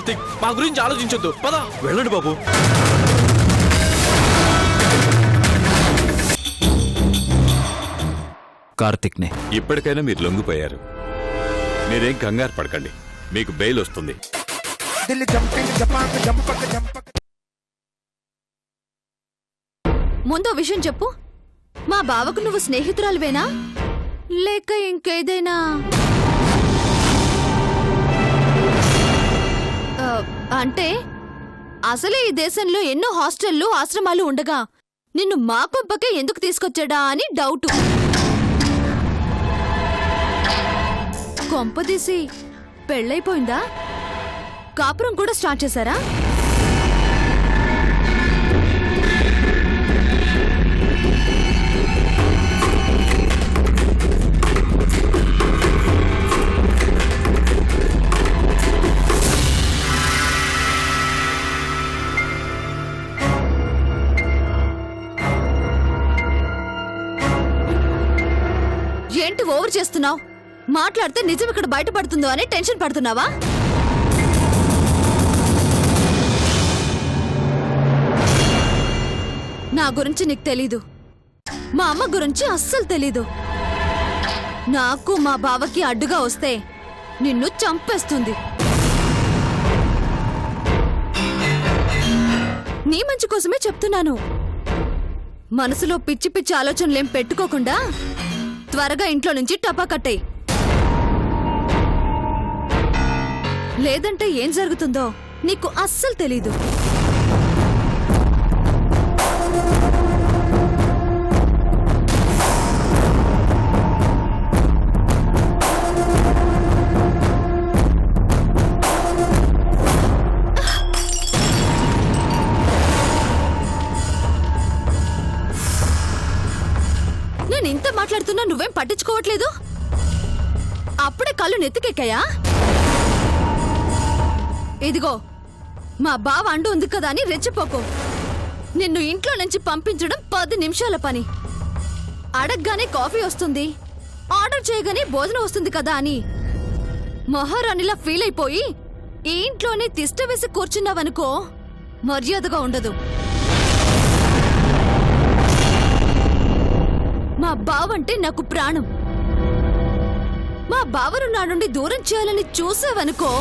కార్తిక్, మా గురించి ఆలోచించొద్దు. పద. వెళ్ళండి బాబు. కార్తిక్నే. ఇప్పటికైనా మీరు లొంగిపోయారు. మీరేం కంగారు పడకండి, మీకు బెయిల్ వస్తుంది. ముందో విషయం చెప్పు. మా బావకు నువ్వు స్నేహితురాలువేనా లేక ఇంకేదైనా? అంటే అసలే ఈ దేశంలో ఎన్నో హాస్టళ్లు ఆశ్రమాలు ఉండగా నిన్ను మా కొంపకే ఎందుకు తీసుకొచ్చాడా అని డౌటు. కొంపదీసి పెళ్ళైపోయిందా? కాపురం కూడా స్టార్ట్ చేశారా? ఏంటి ఓవర్ చేస్తున్నావు? మాట్లాడితే నిజం ఇక్కడ బయటపడుతుందో అని టెన్షన్ పడుతున్నావా? నా గురించి నీకు తెలీదు, మా అమ్మ గురించి అస్సలు తెలీదు. నాకు మా బావకి అడ్డుగా వస్తే నిన్ను చంపేస్తుంది. నీ మంచి కోసమే చెప్తున్నాను. మనసులో పిచ్చి పిచ్చి ఆలోచనలేం పెట్టుకోకుండా త్వరగా ఇంట్లో నుంచి టపాకట్టేయ్. లేదంటే ఏం జరుగుతుందో నీకు అస్సలు తెలీదు. నేను ఇంత మాట్లాడుతున్నా నువ్వేం పట్టించుకోవట్లేదు. అప్పుడే కళ్ళు నెత్తికెక్కాయా? ఇదిగో మా బావ అండు ఉంది కదా అని రెచ్చిపోకు. నిన్ను ఇంట్లో నుంచి పంపించడం 10 నిమిషాల పని. అడగగానే కాఫీ వస్తుంది, ఆర్డర్ చేయగానే భోజనం వస్తుంది కదా అని మహారాణిలా ఫీల్ అయిపోయి ఈ ఇంట్లోనే తిష్ట వేసి కూర్చున్నావనుకో మర్యాదగా ఉండదు. మా బావంటే నాకు ప్రాణం. మా బావను నా నుండి దూరం చేయాలని చూసావనుకో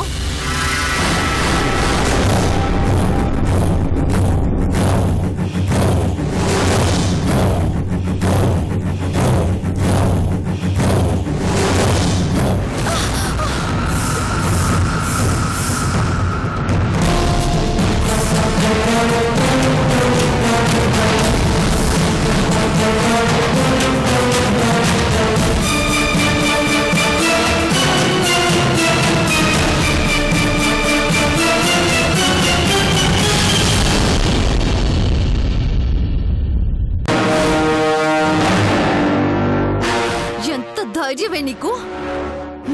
ధైర్యమే నీకు?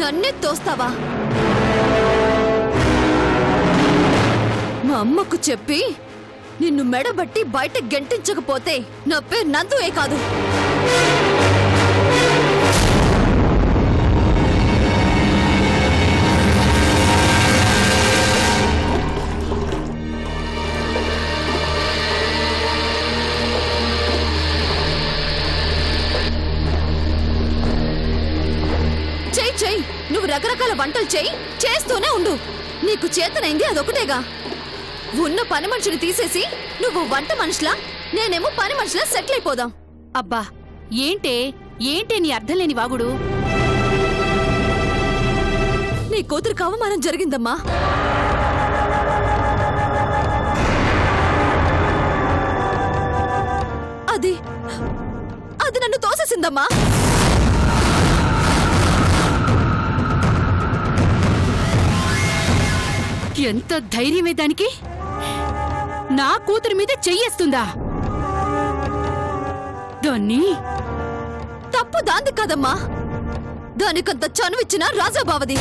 నన్నే తోస్తావా? మా అమ్మకు చెప్పి నిన్ను మెడబట్టి బయట గెంటించకపోతే నా పేరు నందువే కాదు. చెయ్యి, నువ్వు రకరకాల వంటలు చెయ్యి, చేస్తూనే ఉండు. నీకు చేతనైంది అదొకటేగా. ఉన్న పని మనిషిని తీసేసి నువ్వు వంట మనిషిలా, నేనేమో పని మనిషిలా సెటిల్ అయిపోదాం. అబ్బా ఏంటే నీ అర్థం లేని వాగుడు? నీ కూతురికి అవమానం జరిగిందమ్మా. అది నన్ను తోసేసిందమ్మా. ఎంత ధైర్యమే దానికి? నా కూతురి మీద చెయ్యేస్తుందా? దాన్ని తప్పు దాంది కాదమ్మా. దానికంత చనువిచ్చిన రాజాబావది.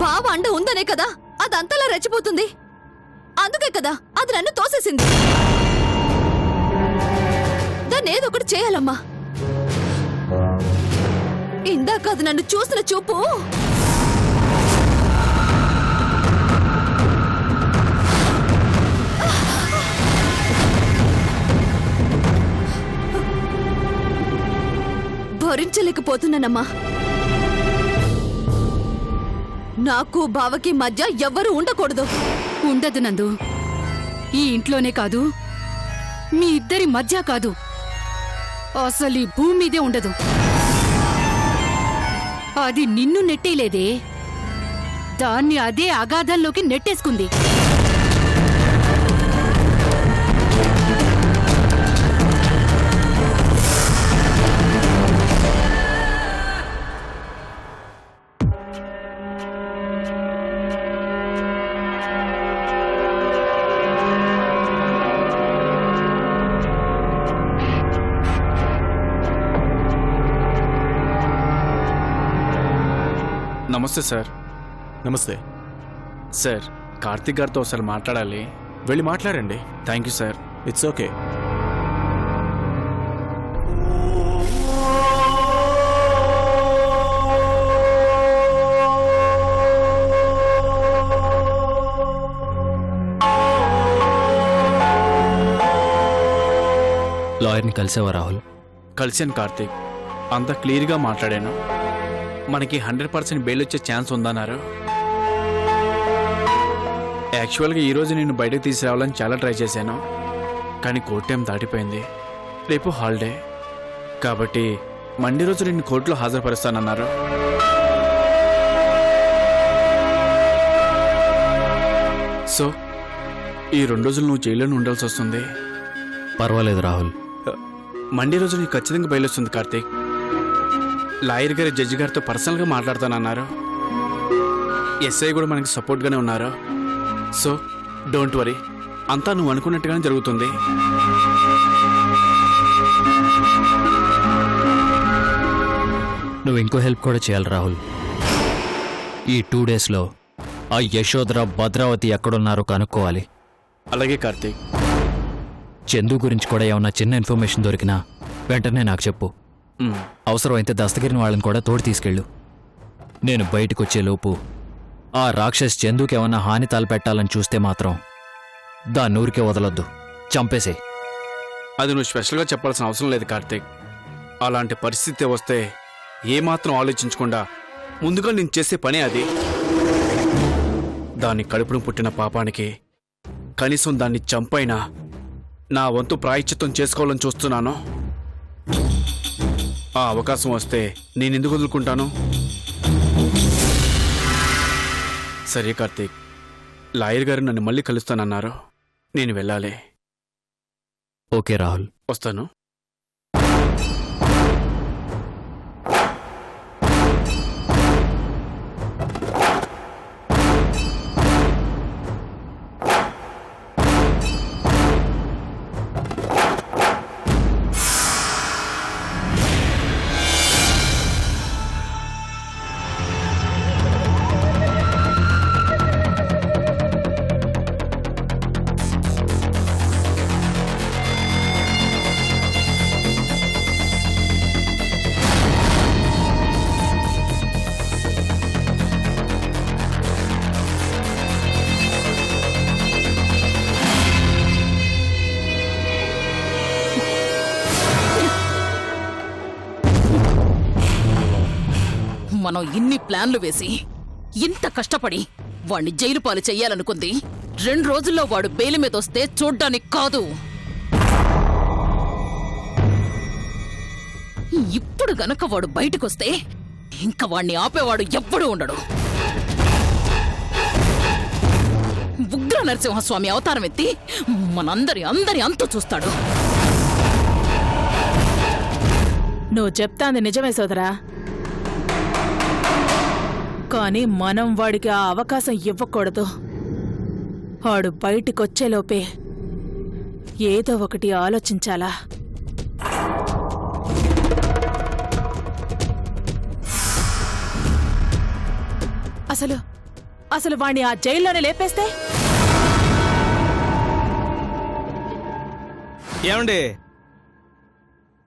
బావ అండ ఉందనే కదా అదంతలా రెచ్చిపోతుంది. అందుకే కదా అది నన్ను తోసేసింది. దాన్ని ఏదో ఒకటి చేయాలమ్మా. ఇందాక అది నన్ను చూసిన చూపు భరించలేకపోతున్నానమ్మా. నాకు బావకి మధ్య ఎవ్వరూ ఉండకూడదు. ఉండదు నందు. ఈ ఇంట్లోనే కాదు, మీ ఇద్దరి మధ్య కాదు, అసలు ఈ భూమి మీదే ఉండదు. అది నిన్ను నెట్టేలేదే, దాన్ని అదే అగాధంలోకి నెట్టేసుకుంది. నమస్తే సార్. నమస్తే సార్, కార్తిక్ గారితో ఒకసారి మాట్లాడాలి. వెళ్ళి మాట్లాడండి. Thank you sir. It's okay. లాయర్ని కలిసావా రాహుల్? కలిసాను కార్తిక్. అంతా క్లియర్గా మాట్లాడాను. మనకి 100% బెయిల్ వచ్చే ఛాన్స్ ఉందన్నారు. యాక్చువల్గా ఈరోజు నేను బయటకు తీసుకురావాలని చాలా ట్రై చేశాను, కానీ కోర్టు టైం దాటిపోయింది. రేపు హాలిడే కాబట్టి మండే రోజు నేను కోర్టులో హాజరుపరుస్తానన్నారు. సో ఈ 2 రోజులు నువ్వు జైల్లోనే ఉండాల్సి వస్తుంది. పర్వాలేదు రాహుల్. మండే రోజు నీకు ఖచ్చితంగా బెయిల్ వస్తుంది కార్తీక్. లాయర్ గారి జడ్జి గారితో పర్సనల్గా మాట్లాడతానన్నారు. ఎస్ఐ కూడా మనకి సపోర్ట్గానే ఉన్నారు. సో డోంట్ వరీ, అంతా నువ్వు అనుకున్నట్టుగానే జరుగుతుంది. నువ్వు ఇంకో హెల్ప్ కూడా చేయాలి రాహుల్. ఈ 2 డేస్లో ఆ యశోధర, భద్రావతి ఎక్కడున్నారో కనుక్కోవాలి. అలాగే కార్తీక్. చందు గురించి కూడా ఏమన్నా చిన్న ఇన్ఫర్మేషన్ దొరికినా వెంటనే నాకు చెప్పు. అవసరమైతే దస్తగిరిని వాళ్ళని కూడా తోడు తీసుకెళ్ళు. నేను బయటకొచ్చేలోపు ఆ రాక్షస్ చందుకి ఏమన్నా హాని తలపెట్టాలని చూస్తే మాత్రం దాన్ని ఊరికే వదలొద్దు, చంపేసే. అది నువ్వు స్పెషల్గా చెప్పాల్సిన అవసరం లేదు కార్తీక్. అలాంటి పరిస్థితి వస్తే ఏమాత్రం ఆలోచించకుండా ముందుగా నేను చేసే పనే అది. దాన్ని కడుపును పుట్టిన పాపానికి కనీసం దాన్ని చంపైనా నా వంతు ప్రాయశ్చిత్తం చేసుకోవాలని చూస్తున్నాను. ఆ అవకాశం వస్తే నేనెందుకు వదులుకుంటాను? సరే కార్తీక్, లాయర్ గారు నన్ను మళ్ళీ కలుస్తానన్నారు. నేను వెళ్ళాలి. ఓకే రాహుల్, వస్తాను. మనం ఇన్ని ప్లాన్లు వేసి ఇంత కష్టపడి వాణ్ణి జైలు పాలు చెయ్యాలనుకుంది 2 రోజుల్లో వాడు బెయిల్ మీద వస్తే చూడ్డానికి కాదు. ఇప్పుడు గనక వాడు బయటకొస్తే ఇంకా వాణ్ణి ఆపేవాడు ఎవ్వడూ ఉండడు. ఉగ్ర నరసింహస్వామి అవతారం ఎత్తి అందరి అంతు చూస్తాడు. నువ్వు చెప్తాంది నిజమే సోదరా, కానీ మనం వాడికి ఆ అవకాశం ఇవ్వకూడదు. వాడు బయటికొచ్చేలోపే ఏదో ఒకటి ఆలోచించాలా. అసలు వాణ్ణి ఆ జైల్లోనే లేపేస్తే? ఏమండే,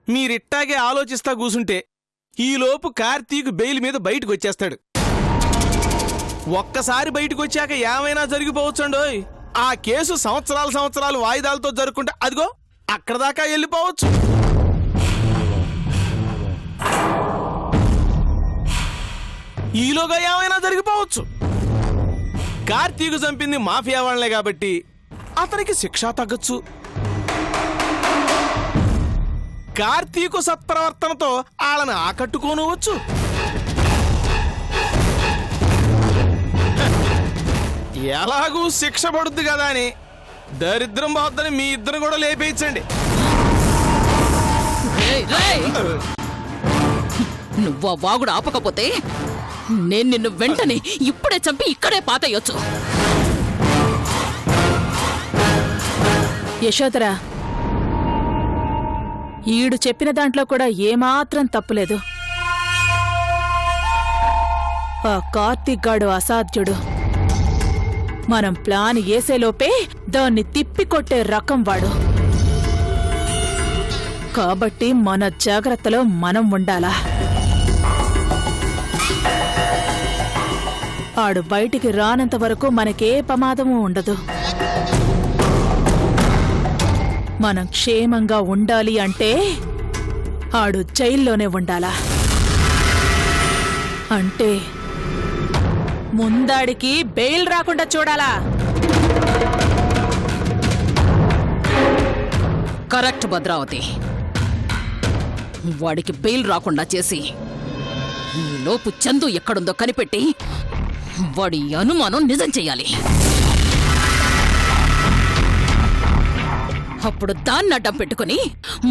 మీరిట్టాగే ఆలోచిస్తా కూసుంటే ఈలోపు కార్తీక్ బెయిల్ మీద బయటకు వచ్చేస్తాడు. ఒక్కసారి బయటకు వచ్చాక ఏమైనా జరిగిపోవచ్చండోయ్. ఆ కేసు సంవత్సరాలు వాయిదాలతో జరుపుకుంటే అదిగో అక్కడ దాకా వెళ్ళిపోవచ్చు. ఈలోగా ఏమైనా జరిగిపోవచ్చు. కార్తీకు చంపింది మాఫియా వాళ్ళే కాబట్టి అతనికి శిక్ష తగ్గచ్చు. కార్తీకు సత్ప్రవర్తనతో వాళ్ళని ఆకట్టుకోనవచ్చు. ఎలాగూ శిక్ష పడుద్ది కదా అని దరిద్రం పోద్దని మీ ఇద్దరు కూడా లేపేయించండి. నువ్వు వాగుడు ఆపకపోతే నేను నిన్ను వెంటనే ఇప్పుడే చంపి ఇక్కడే పాతయ్యొచ్చు. యశోదరా, ఈడు చెప్పిన దాంట్లో కూడా ఏమాత్రం తప్పులేదు. ఆ కార్తీక్ గాడు అసాధ్యుడు. మనం ప్లాన్ వేసేలోపే దాన్ని తిప్పికొట్టే రకం వాడు. కాబట్టి మన జాగ్రత్తలో మనం ఉండాలా. ఆడు బయటికి రానంత వరకు మనకే ప్రమాదము ఉండదు. మనం క్షేమంగా ఉండాలి అంటే ఆడు జైల్లోనే ఉండాలా. అంటే ముందాడికి బెయిల్ రాకుండా చూడాలా. కరెక్ట్ భద్రావతి. వాడికి బెయిల్ రాకుండా చేసి లోపు చందు ఎక్కడుందో కనిపెట్టి వాడి అనుమానం నిజం చెయ్యాలి. అప్పుడు దాన్ని అడ్డం పెట్టుకుని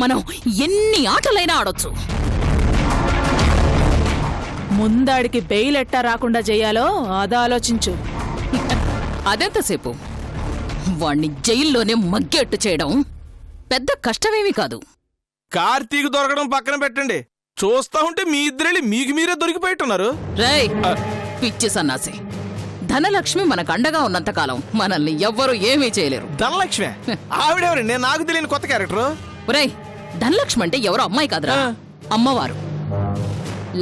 మనం ఎన్ని ఆటలైనా ఆడొచ్చు. ముందాడికి బెయిల్ ఎట్టా రాకుండా చెయ్యాలో అదాలోచించు. అదెంతసేపు? వాణ్ణి జైల్లోనే మగ్గెట్టు చేయడం పెద్ద కష్టమేమీ కాదు. కార్తీక్ దొరకడం పక్కన పెట్టండి, చూస్తా ఉంటే మీ ఇద్దరెళ్ళి మీకు మీరే దొరికిపోయిట్టున్నారు. రేయ్ పిచ్చి సన్నాసి, ధనలక్ష్మి మనకు అండగా ఉన్నంతకాలం మనల్ని ఎవ్వరూ ఏమీ చేయలేరు. ధనలక్ష్మి ఆవిడెవరండి? నాకు తెలియని కొత్త క్యారెక్టర్. ఒరేయ్, ధనలక్ష్మి అంటే ఎవరో అమ్మాయి కాదురా, అమ్మవారు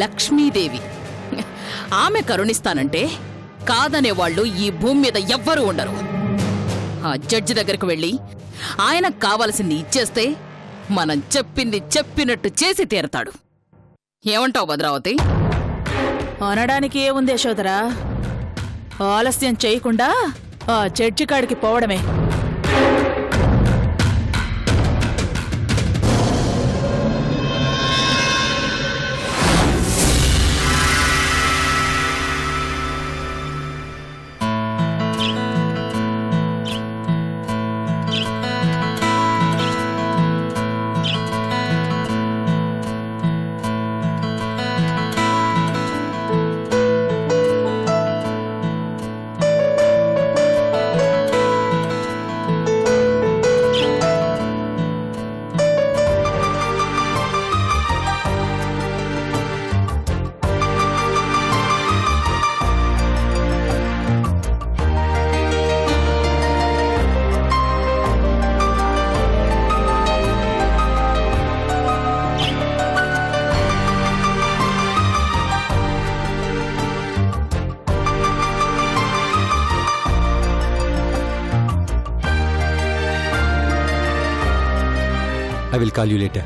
లక్ష్మీదేవి. ఆమె కరుణిస్తానంటే కాదనేవాళ్లు ఈ భూమి మీద ఎవ్వరూ ఉండరు. ఆ జడ్జి దగ్గరకు వెళ్ళి ఆయనకు కావలసింది ఇచ్చేస్తే మనం చెప్పింది చెప్పినట్టు చేసి తీరతాడు. ఏమంటావు భద్రావతి? అనడానికి ఏముంది యశోదరా, ఆలస్యం చేయకుండా ఆ జడ్జి కాడికి పోవడమే. I will call you later.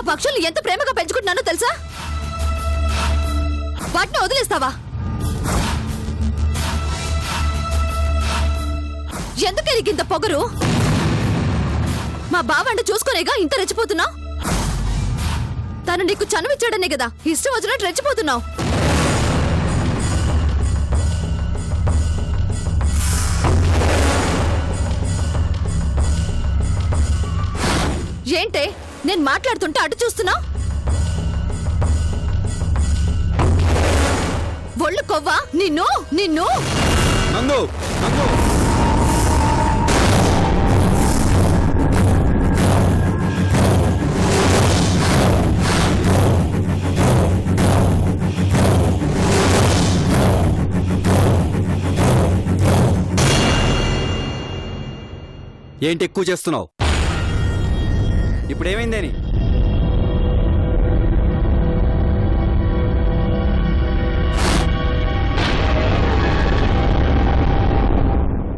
పక్షుల్ని ఎంత ప్రేమగా పెంచుకుంటున్నానో తెలుసా? వాటిని వదిలేస్తావా? ఎందుకే నీకు ఇంత పొగరు? మా బావంట చూసుకునేగా ఇంత రెచ్చిపోతున్నావు. తను నీకు చనువిచ్చాడనే కదా ఇష్టం వచ్చినట్టు రెచ్చిపోతున్నావు. ఏంటే నేను మాట్లాడుతుంటే అటు చూస్తున్నావు? ఒళ్ళు కొవ్వా నిన్ను నిన్ను నందు నందు ఏంటి ఎక్కువ చేస్తున్నావు? ఇప్పుడేమైందని?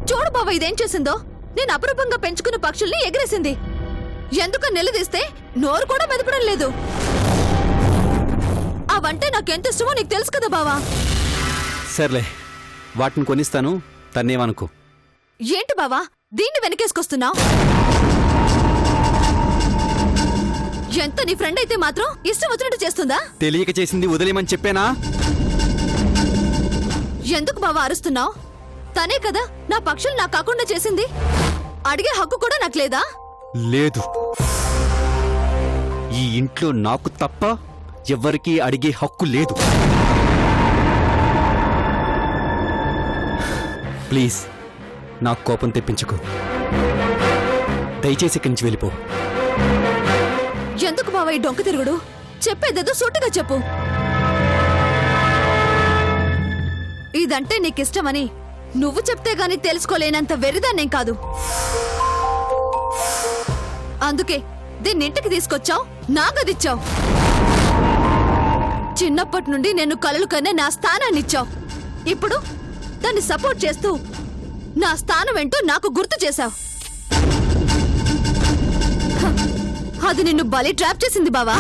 చూడు బావ ఇదేం చేసిందో. నేను అపరూపంగా పెంచుకున్న పక్షుల్ని ఎగిరేసింది. ఎందుకు నిలదీస్తే నోరు కూడా మెదపడం లేదు. అవంటే నాకెంత ఇష్టమో నీకు తెలుసు కదా బావా. సర్లే, వాటిని కొనిస్తాను, తన్నేమనుకో. ఏంటి బావా దీన్ని వెనకేసుకొస్తున్నావు? ఎంత నీ ఫ్రెండ్ అయితే మాత్రం ఇష్టం వచ్చినట్టు చేస్తుందా? తెలియక చేసింది వదిలేమని చెప్పానా? ఎందుకు బావా అరుస్తున్నావు? తనే కదా నా పక్షులు నాకు కాకుండా చేసింది. అడిగే హక్కు కూడా నాకు లేదా? లేదు. ఈ ఇంట్లో నాకు తప్ప ఎవ్వరికీ అడిగే హక్కు లేదు. ప్లీజ్ నాకు కోపం తెప్పించుకో. దయచేసి ఇక్కడి నుంచి వెళ్ళిపో. ఎందుకు బావా ఈ డొంక తిరుగుడు? చెప్పేదేదో సూటిగా చెప్పు. ఇదంటే నీకిష్టమని నువ్వు చెప్తే గాని తెలుసుకోలేనంత వెరిదాన్నేం కాదు. అందుకే దీన్ని ఇంటికి తీసుకొచ్చావు, నా గదిచ్చావు. చిన్నప్పటి నుండి నేను కలలు కనే నా స్థానాన్ని ఇచ్చావు. ఇప్పుడు దాన్ని సపోర్ట్ చేస్తూ నా స్థానం ఏంటో నాకు గుర్తు చేశావు. అది నిన్ను బలి ట్రాప్ చేసింది బావా.